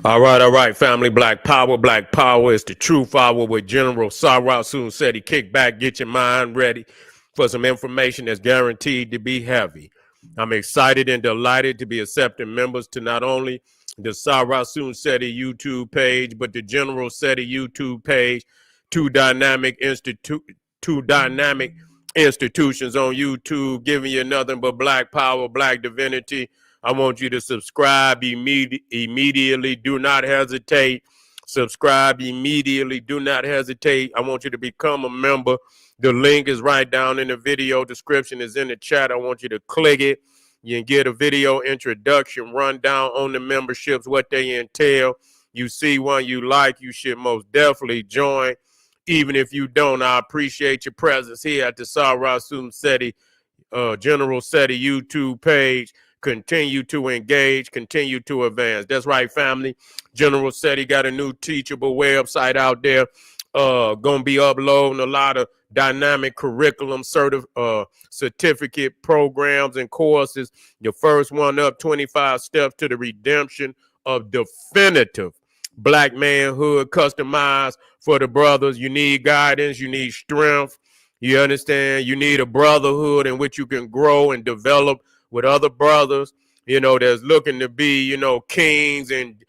All right, family. Black power is the truth hour with General Sarah Soon said he kick back, get your mind ready for some information that's guaranteed to be heavy. I'm excited and delighted to be accepting members to not only the Sarah Soon Seti YouTube page, but the General Seti YouTube page, two dynamic institute, two dynamic institutions on YouTube, giving you nothing but black power, black divinity. I want you to subscribe immediately. Do not hesitate. Subscribe immediately. Do not hesitate. I want you to become a member. The link is right down in the video description. Is in the chat. I want you to click it. You can get a video introduction, rundown on the memberships, what they entail. You see one you like, you should most definitely join. Even if you don't, I appreciate your presence here at the Sarah Soon Seti General Seti YouTube page. Continue to engage, continue to advance. That's right, family. General Seti got a new teachable website out there. Gonna be uploading a lot of dynamic curriculum certificate programs and courses. Your first one up, 25 steps to the redemption of definitive black manhood, customized for the brothers. You need guidance, you need strength. You understand? You need a brotherhood in which you can grow and develop with other brothers, that's looking to be, kings and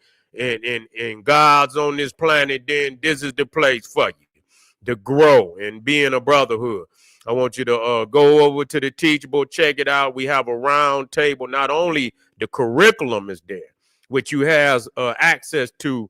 gods on this planet. Then this is the place for you to grow and be in a brotherhood. I want you to go over to the Teachable, check it out. We have a round table. Not only the curriculum is there, which you have access to,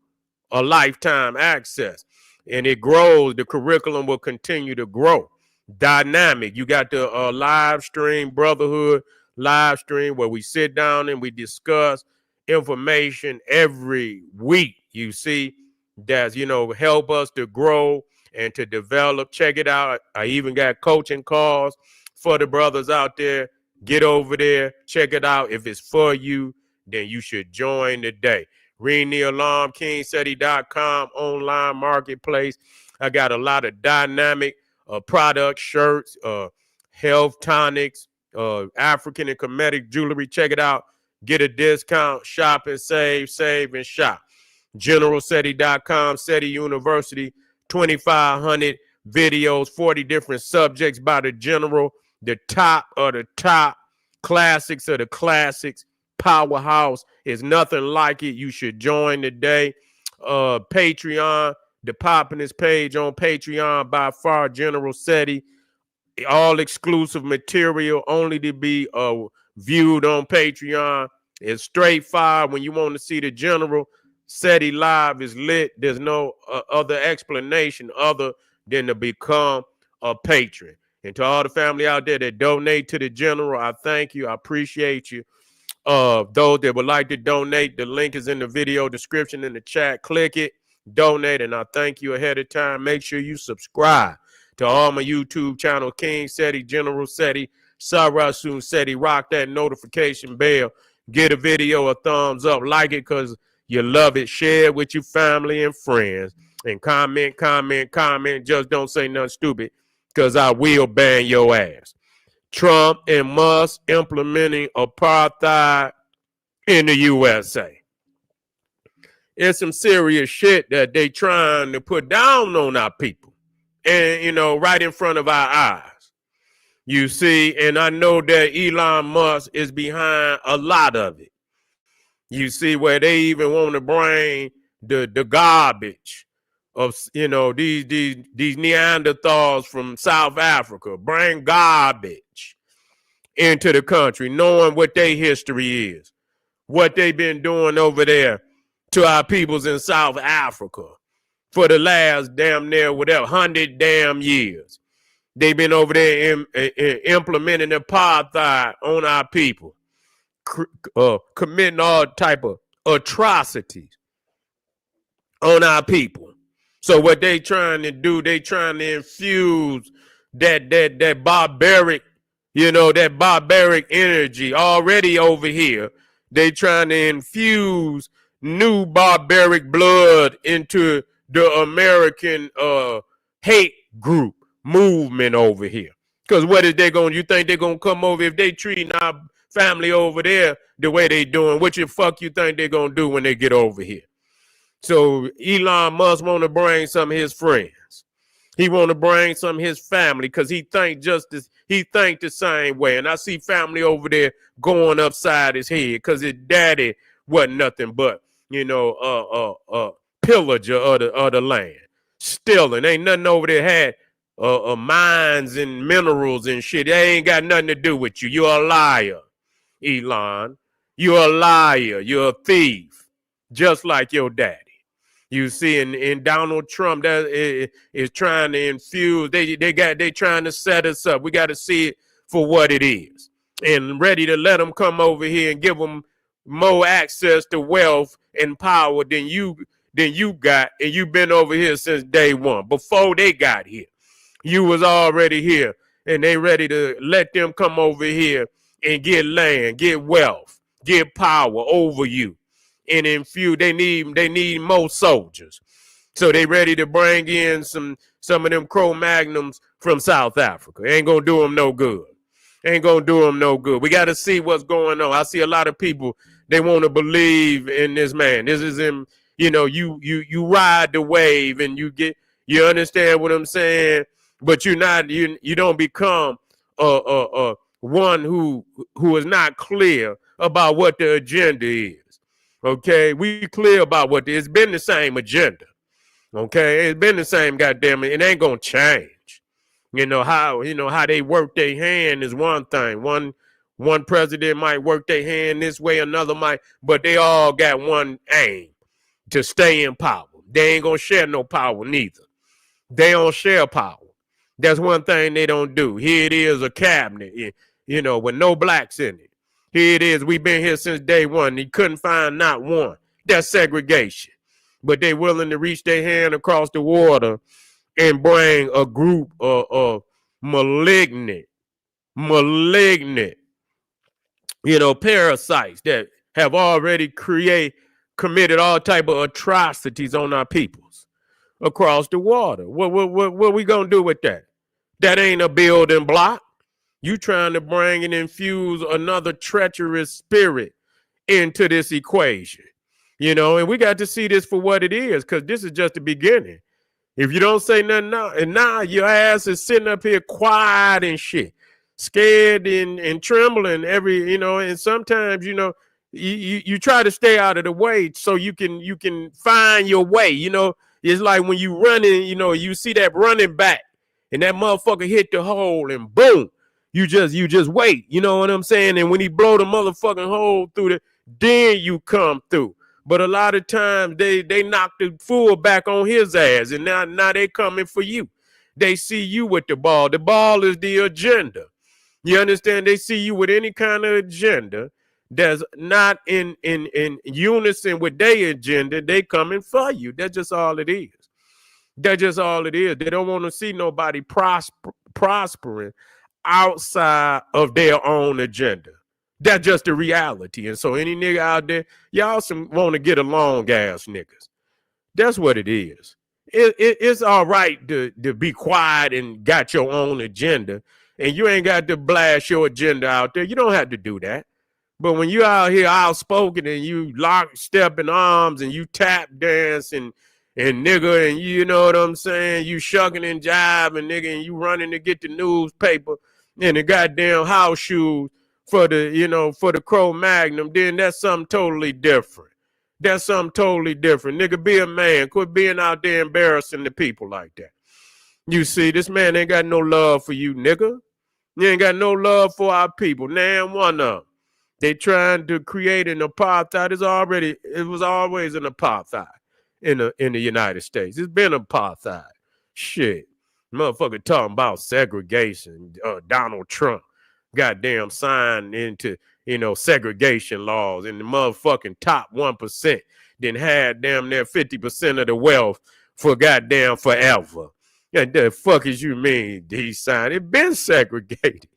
a lifetime access, and it grows. The curriculum will continue to grow. Dynamic. You got the live stream brotherhood live stream where we sit down and we discuss information every week. You see, that's help us to grow and to develop. Check it out. I even got coaching calls for the brothers out there. Get over there, check it out. If it's for you, then you should join today. Ring the alarm, kingseti.com online marketplace. I got a lot of dynamic product, shirts, health tonics, African and Kemetic jewelry. Check it out. Get a discount. Shop and save and shop. GeneralSeti.com, Seti University, 2,500 videos, 40 different subjects by the general. The top of the top, classics of the classics. Powerhouse is nothing like it. You should join today. Patreon, the poppinest page on Patreon by far, General Seti. All exclusive material only to be viewed on Patreon. It's straight fire. When you want to see the General Seti live is lit. There's no other explanation other than to become a patron. And to all the family out there that donate to the General, I thank you. I appreciate you. Those that would like to donate, the link is in the video description in the chat. Click it, donate, and I thank you ahead of time. Make sure you subscribe to all my YouTube channel, King Seti, General Seti, Sarah Soon Seti. Rock that notification bell. Get a video a thumbs up. Like it because you love it. Share it with your family and friends. And comment. Just don't say nothing stupid because I will ban your ass. Trump and Musk implementing apartheid in the USA. It's some serious shit that they trying to put down on our people. And, right in front of our eyes. You see, and I know that Elon Musk is behind a lot of it. You see, where they even want to bring the garbage of, these Neanderthals from South Africa, bring garbage into the country, knowing what their history is, what they've been doing over there to our peoples in South Africa for the last damn near 100 damn years. They've been over there implementing apartheid on our people, committing all type of atrocities on our people. So what they trying to do, they trying to infuse that barbaric, that barbaric energy already over here. They trying to infuse new barbaric blood into the American hate group movement over here. Because what is they going to, you think they're going to come over if they treating our family over there the way they doing? What the fuck you think they're going to do when they get over here? So Elon Musk want to bring some of his friends. He want to bring some of his family because he think the same way. And I see family over there going upside his head because his daddy wasn't nothing but, pillager of the land. Stealing. Ain't nothing over there had mines and minerals and shit. They ain't got nothing to do with you. You're a liar, Elon. You're a liar. You're a thief. Just like your daddy. You see, in Donald Trump that is trying to infuse. They trying to set us up. We got to see it for what it is, and ready to let them come over here and give them more access to wealth and power than you got, and you've been over here since day one. Before they got here, you was already here, and they ready to let them come over here and get land, get wealth, get power over you. And infuse, they need more soldiers. So they ready to bring in some of them Cro-Magnums from South Africa. Ain't gonna do them no good. Ain't gonna do them no good. We got to see what's going on. I see a lot of people, they want to believe in this man. This is him. You ride the wave and you understand what I'm saying, but you don't become one who is not clear about what the agenda is. Okay, we clear about what it's been the same agenda. Okay, it's been the same goddamn it. It ain't gonna change. How they work their hand is one thing. One president might work their hand this way, another might, but they all got one aim to stay in power. They ain't gonna share no power neither. They don't share power. That's one thing they don't do. Here it is, a cabinet, with no blacks in it. Here it is. We've been here since day one. He couldn't find not one. That's segregation. But they willing to reach their hand across the water and bring a group of malignant, parasites that have already committed all type of atrocities on our peoples across the water. What we gonna do with that? That ain't a building block. You trying to bring and infuse another treacherous spirit into this equation, and we got to see this for what it is, because this is just the beginning. If you don't say nothing now, and now your ass is sitting up here quiet and shit, scared and trembling and sometimes, you try to stay out of the way so you can find your way. It's like when you running, you see that running back and that motherfucker hit the hole and boom, you just wait. You know what I'm saying? And when he blow the motherfucking hole through then you come through. But a lot of times they knock the fool back on his ass, and now they coming for you. They see you with the ball. The ball is the agenda. You understand? They see you with any kind of agenda that's not in unison with their agenda. They coming for you. That's just all it is. That's just all it is. They don't want to see nobody prospering outside of their own agenda. That's just the reality. And so any nigga out there, y'all some want to get along ass niggas. That's what it is. It's all right to be quiet and got your own agenda, and you ain't got to blast your agenda out there. You don't have to do that. But when you out here outspoken and you lock step in arms and you tap dance and nigga, and you know what I'm saying, you shucking and jiving, nigga, and you running to get the newspaper and the goddamn house shoes for the Cro-Magnum, then that's something totally different. That's something totally different. Nigga, be a man. Quit being out there embarrassing the people like that. You see, this man ain't got no love for you, nigga. You ain't got no love for our people. Now, one of them. They trying to create an apartheid. It was always an apartheid in the United States. It's been apartheid. Shit. Motherfucker talking about segregation. Donald Trump goddamn signed into, segregation laws, and the motherfucking top 1% then had damn near 50% of the wealth for goddamn forever. And the fuck is you mean he signed? It been segregated.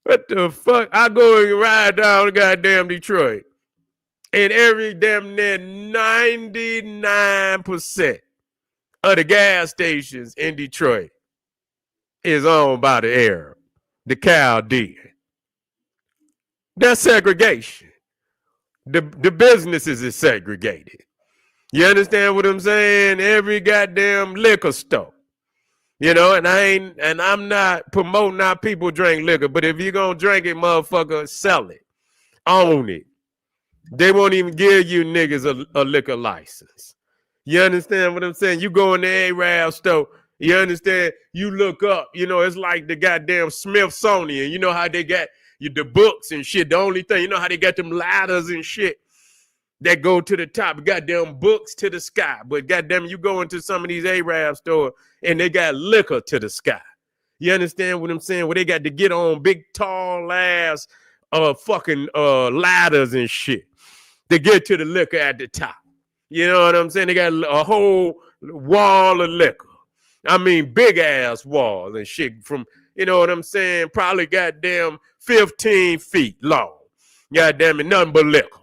What the fuck? I go and ride down to goddamn Detroit, and every damn near 99% of the gas stations in Detroit is owned by the Arab, the Chaldean. That's segregation. The businesses is segregated. You understand what I'm saying? Every goddamn liquor store. You know, and I'm not promoting how people drink liquor, but if you're gonna drink it, motherfucker, sell it. Own it. They won't even give you niggas a liquor license. You understand what I'm saying? You go in the Arab store, you understand? You look up, you know, it's like the goddamn Smithsonian. You know how they got the books and shit. The only thing, you know how they got them ladders and shit that go to the top, goddamn books to the sky. But goddamn, you go into some of these Arab stores and they got liquor to the sky. You understand what I'm saying? Where they got to get on big, tall ass fucking ladders and shit to get to the liquor at the top. You know what I'm saying? They got a whole wall of liquor. I mean, big ass walls and shit from, you know what I'm saying? Probably goddamn 15 feet long. Goddamn it, nothing but liquor.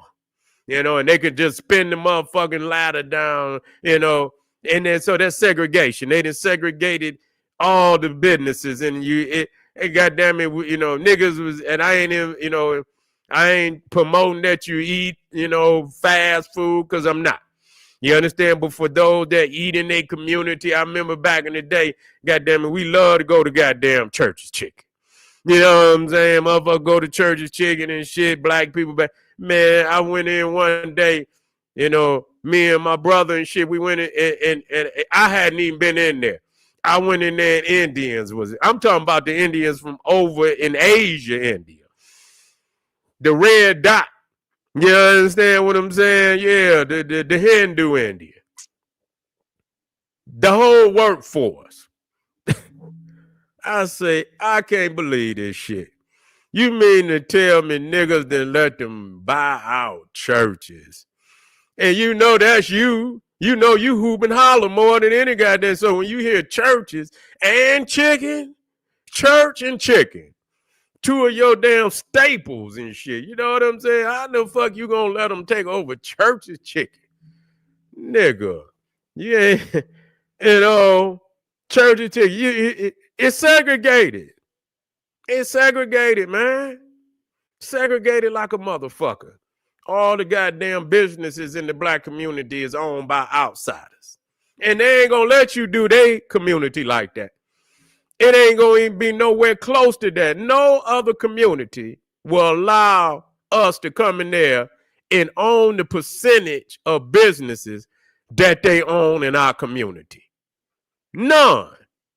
You know, and they could just spin the motherfucking ladder down, you know, and then so that's segregation. They done segregated all the businesses, and it goddamn it, you know, niggas was, and I ain't even, you know, I ain't promoting that you eat, you know, fast food, because I'm not. You understand? But for those that eat in their community, I remember back in the day, goddamn it, we love to go to goddamn Church's Chicken. You know what I'm saying? Motherfucker go to Church's Chicken and shit, black people back. Man, I went in one day, you know, me and my brother and shit, we went in, and I hadn't even been in there. I went in there and Indians was it. I'm talking about the Indians from over in Asia, India. The red dot. You understand what I'm saying? Yeah, the Hindu India. The whole workforce. I say, I can't believe this shit. You mean to tell me niggas didn't let them buy out churches? And you know that's you. You know you hoop and holler more than any goddamn. So when you hear churches and chicken, church and chicken, two of your damn staples and shit. You know what I'm saying? How the fuck you gonna let them take over church's chicken? Nigga. Yeah. You know, church's chicken. It's segregated. It's segregated, man. Segregated like a motherfucker. All the goddamn businesses in the black community is owned by outsiders. And they ain't gonna let you do their community like that. It ain't gonna even be nowhere close to that. No other community will allow us to come in there and own the percentage of businesses that they own in our community. None.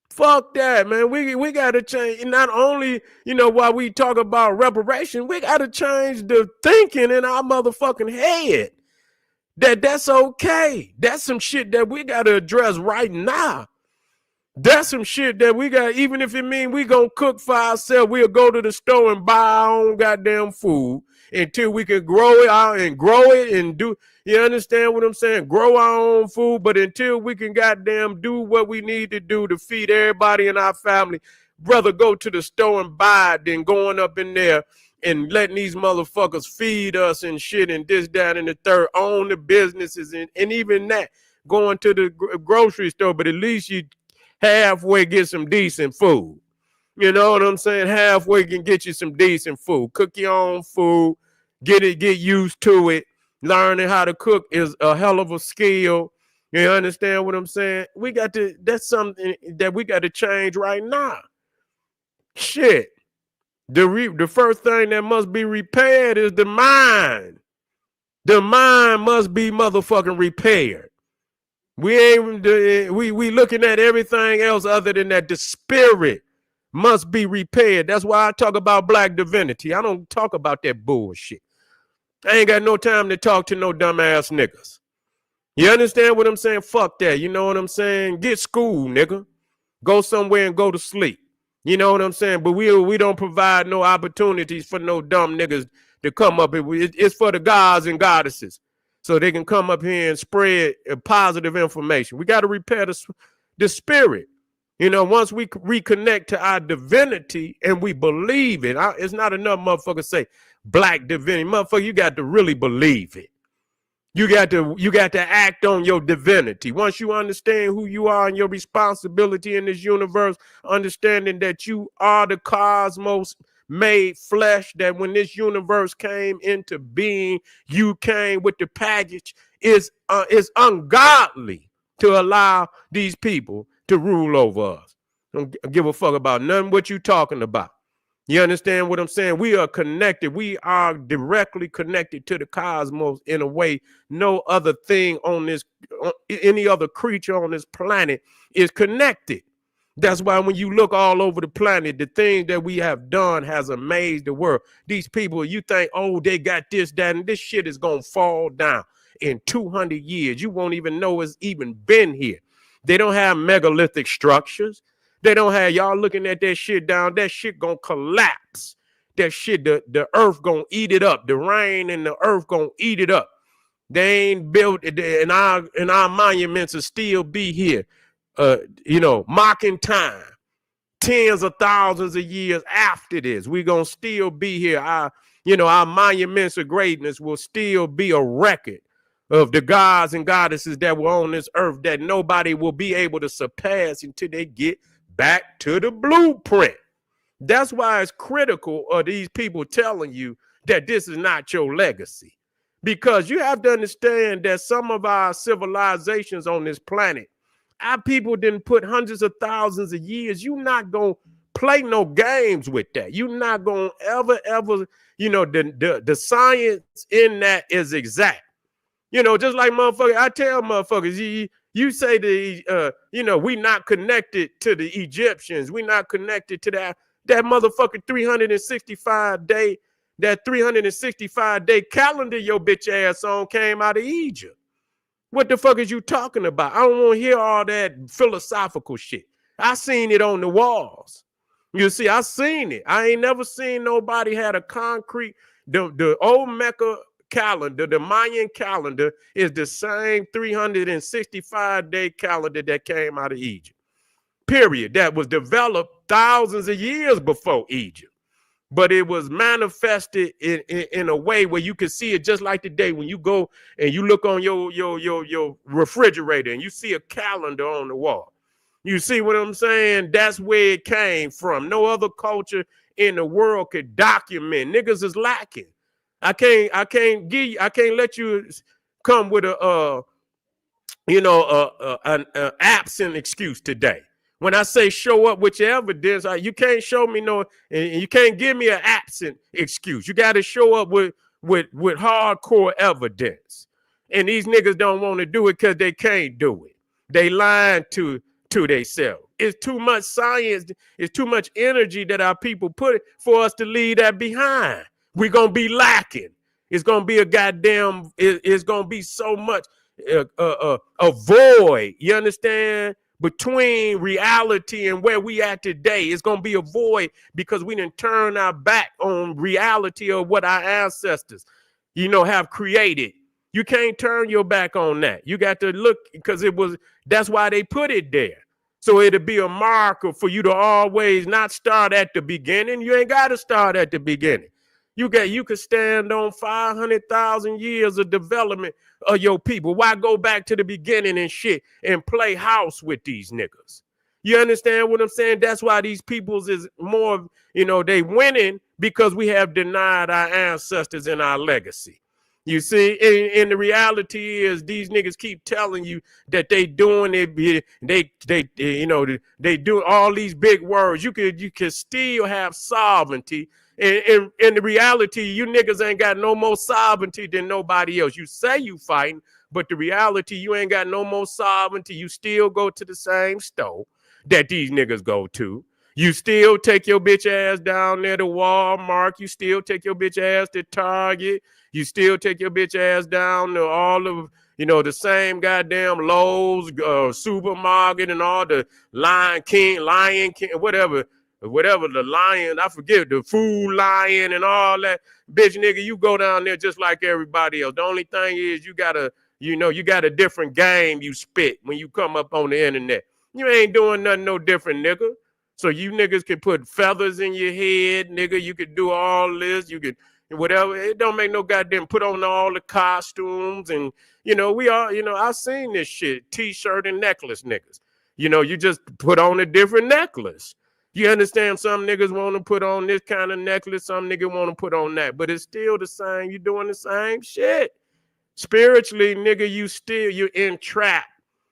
Fuck that, man. We got to change. Not only, you know, while we talk about reparation, we got to change the thinking in our motherfucking head that's okay. That's some shit that we got to address right now. That's some shit that we got, even if it means we gonna cook for ourselves, we'll go to the store and buy our own goddamn food until we can grow it out and do, you understand what I'm saying? Grow our own food, but until we can goddamn do what we need to do to feed everybody in our family, brother, go to the store and buy it, then going up in there and letting these motherfuckers feed us and shit and this, that, and the third, own the businesses and even that, going to the grocery store, but at least you halfway get some decent food. You know what I'm saying? Halfway can get you some decent food. Cook your own food. Get used to it. Learning how to cook is a hell of a skill. You understand what I'm saying? That's something that we got to change right now. Shit. The first thing that must be repaired is the mind. The mind must be motherfucking repaired. We ain't we looking at everything else other than that. The spirit must be repaired. That's why I talk about black divinity. I don't talk about that bullshit. I ain't got no time to talk to no dumbass niggas. You understand what I'm saying? Fuck that. You know what I'm saying? Get school, nigga. Go somewhere and go to sleep. You know what I'm saying? But we don't provide no opportunities for no dumb niggas to come up. It's for the gods and goddesses, so they can come up here and spread positive information. We got to repair the spirit. You know, once we reconnect to our divinity and we believe it, it's not enough motherfuckers say black divinity. Motherfucker, you got to really believe it. You got to act on your divinity. Once you understand who you are and your responsibility in this universe, understanding that you are the cosmos made flesh, that when this universe came into being, you came with the package, is ungodly to allow these people to rule over us. Don't give a fuck about nothing what you talking about. You understand what I'm saying? We are connected. We are directly connected to the cosmos in a way no other thing on this, any other creature on this planet is connected. That's why when you look all over the planet, the things that we have done has amazed the world. These people, you think, oh, they got this, that, and this shit is going to fall down in 200 years. You won't even know it's even been here. They don't have megalithic structures. They don't have y'all looking at that shit down. That shit gonna collapse. That shit, the earth gonna eat it up. The rain and the earth gonna eat it up. They ain't built, and our monuments will still be here. Mocking time. Tens of thousands of years after this, we gonna still be here. Our monuments of greatness will still be a record of the gods and goddesses that were on this earth that nobody will be able to surpass until they get back to the blueprint. That's why it's critical of these people telling you that this is not your legacy. Because you have to understand that some of our civilizations on this planet, our people didn't put hundreds of thousands of years. You're not going to play no games with that. You're not going to ever, the science in that is exact. Just like motherfuckers, I tell motherfuckers, you say we not connected to the Egyptians. We not connected to that motherfucking 365 day calendar your bitch ass on came out of Egypt. What the fuck is you talking about? I don't want to hear all that philosophical shit. I seen it on the walls. You see, I seen it. I ain't never seen nobody had a concrete, the old Mecca calendar, the Mayan calendar is the same 365-day calendar that came out of Egypt. Period. That was developed thousands of years before Egypt. But it was manifested in a way where you can see it just like today when you go and you look on your refrigerator and you see a calendar on the wall. You see what I'm saying? That's where it came from. No other culture in the world could document. Niggas is lacking. I can't let you come with an absent excuse today. When I say show up with your evidence, you can't show me and you can't give me an absent excuse. You got to show up with hardcore evidence. And these niggas don't want to do it because they can't do it. They lying to themselves. It's too much science. It's too much energy that our people put for us to leave that behind. We're going to be lacking. It's going to be it's going to be so much a void. You understand? Between reality and where we at today, it's going to be a void because we didn't turn our back on reality of what our ancestors, have created. You can't turn your back on that. You got to look because that's why they put it there. So it'll be a marker for you to always not start at the beginning. You ain't got to start at the beginning. You could stand on 500,000 years of development of your people. Why go back to the beginning and shit and play house with these niggas? You understand what I'm saying? That's why these peoples is more, they winning because we have denied our ancestors and our legacy. You see, and the reality is these niggas keep telling you that they doing it. They do all these big words. You could still have sovereignty. And in the reality, you niggas ain't got no more sovereignty than nobody else. You say you fighting, but the reality, you ain't got no more sovereignty. You still go to the same store that these niggas go to. You still take your bitch ass down there to Walmart. You still take your bitch ass to Target. You still take your bitch ass down to all of, the same goddamn Lowe's, supermarket and all the Lion King, whatever the lion, I forget, the Food Lion and all that. Bitch, nigga, you go down there just like everybody else. The only thing is you got a different game you spit when you come up on the internet. You ain't doing nothing no different, nigga. So you niggas can put feathers in your head, nigga. You could do all this. You could whatever. It don't make no goddamn put on all the costumes and we all I've seen this shit, t-shirt and necklace niggas. You just put on a different necklace. You understand? Some niggas want to put on this kind of necklace, some niggas want to put on that, but it's still the same. You're doing the same shit. Spiritually, nigga, you're entrapped.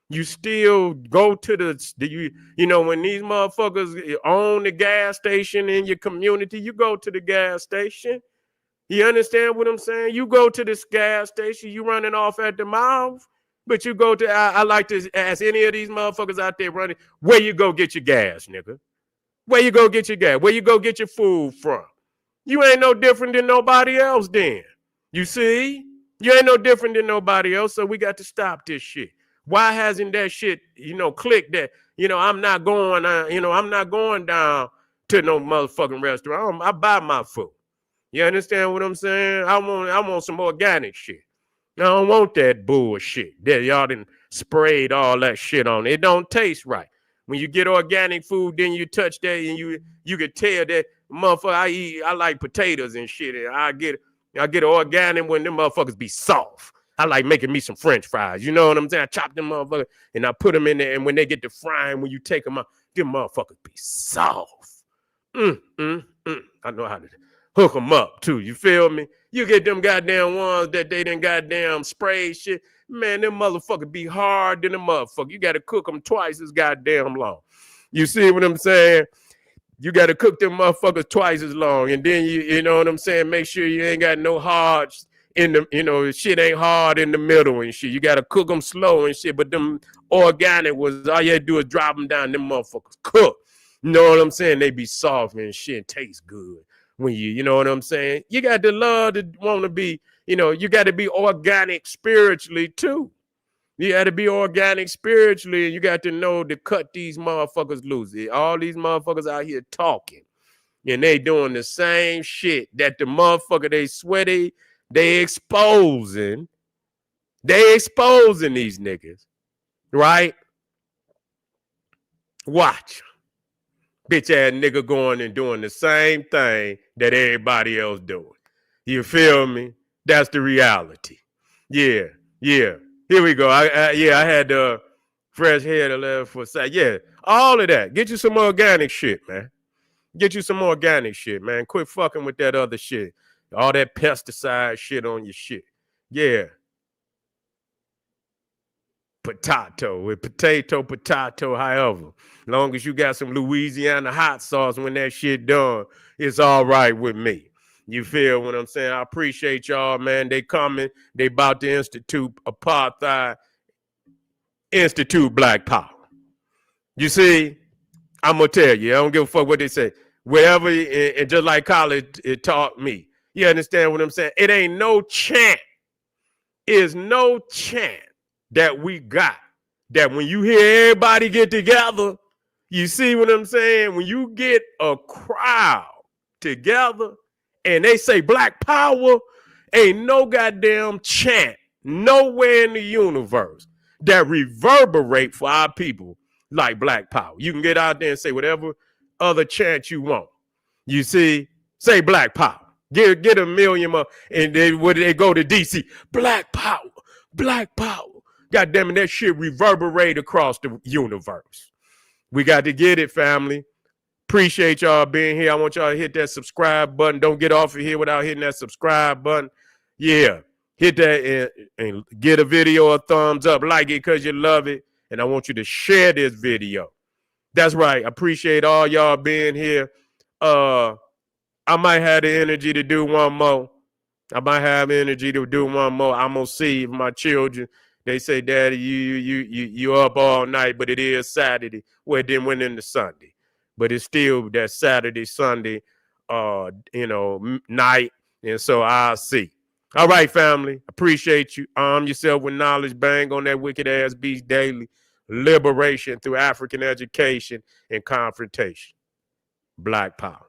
You still go to you know, when these motherfuckers own the gas station in your community, you go to the gas station. You understand what I'm saying? You go to this gas station, you running off at the mouth, but you go to, I like to ask any of these motherfuckers out there running, where you go get your gas, nigga? Where you go get your gas? Where you go get your food from? You ain't no different than nobody else then. You see? You ain't no different than nobody else, so we got to stop this shit. Why hasn't that shit, you know, clicked that, you know, I'm not going down to no motherfucking restaurant. I buy my food. You understand what I'm saying? I want some organic shit. I don't want that bullshit that y'all done sprayed all that shit on. It don't taste right. When you get organic food, then you touch that and you can tell that motherfucker. I like potatoes and shit. And I get organic when them motherfuckers be soft. I like making me some French fries. You know what I'm saying? I chop them motherfuckers and I put them in there. And when they get to frying, when you take them out, them motherfuckers be soft. I know how to hook them up too. You feel me? You get them goddamn ones that they done goddamn spray shit. Man, them motherfuckers be hard than a motherfucker. You got to cook them twice as goddamn long. You see what I'm saying? You got to cook them motherfuckers twice as long. And then you know what I'm saying? Make sure you ain't got no hard in the, you know, shit ain't hard in the middle and shit. You got to cook them slow and shit. But them organic was, all you had to do is drop them down. Them motherfuckers cook. You know what I'm saying? They be soft and shit, taste good. When you know what I'm saying? You got to love to want to be, you know, you got to be organic spiritually too. You got to be organic spiritually, and you got to know to cut these motherfuckers loose. All these motherfuckers out here talking, and they doing the same shit that the motherfucker they sweaty, they exposing these niggas, right? Watch. Bitch ass nigga going and doing the same thing that everybody else doing. You feel me? That's the reality. Yeah. Here we go. I had the fresh head of left for side. Yeah, all of that. Get you some organic shit, man. Get you some organic shit, man. Quit fucking with that other shit. All that pesticide shit on your shit. Yeah. Potato, however. Long as you got some Louisiana hot sauce when that shit done, it's all right with me. You feel what I'm saying? I appreciate y'all, man. They coming. They about to institute apartheid, institute black power. You see, I'm going to tell you, I don't give a fuck what they say. Whatever, and just like college, it taught me. You understand what I'm saying? It ain't no chance. Is no chance that we got that when you hear everybody get together, you see what I'm saying? When you get a crowd together and they say black power, ain't no goddamn chant nowhere in the universe that reverberate for our people like black power. You can get out there and say whatever other chant you want. You see, say black power. Get a million more, and they go to DC. Black power. God damn it, that shit reverberate across the universe. We got to get it, family. Appreciate y'all being here. I want y'all to hit that subscribe button. Don't get off of here without hitting that subscribe button. Yeah, hit that and get a video a thumbs up. Like it because you love it. And I want you to share this video. That's right. I appreciate all y'all being here. I might have the energy to do one more. I'm gonna see if my children, they say, Daddy, you up all night, but it is Saturday. Well, it then went into Sunday. But it's still that Saturday, Sunday, night. And so I'll see. All right, family. Appreciate you. Arm yourself with knowledge. Bang on that wicked ass beast daily. Liberation through African education and confrontation. Black power.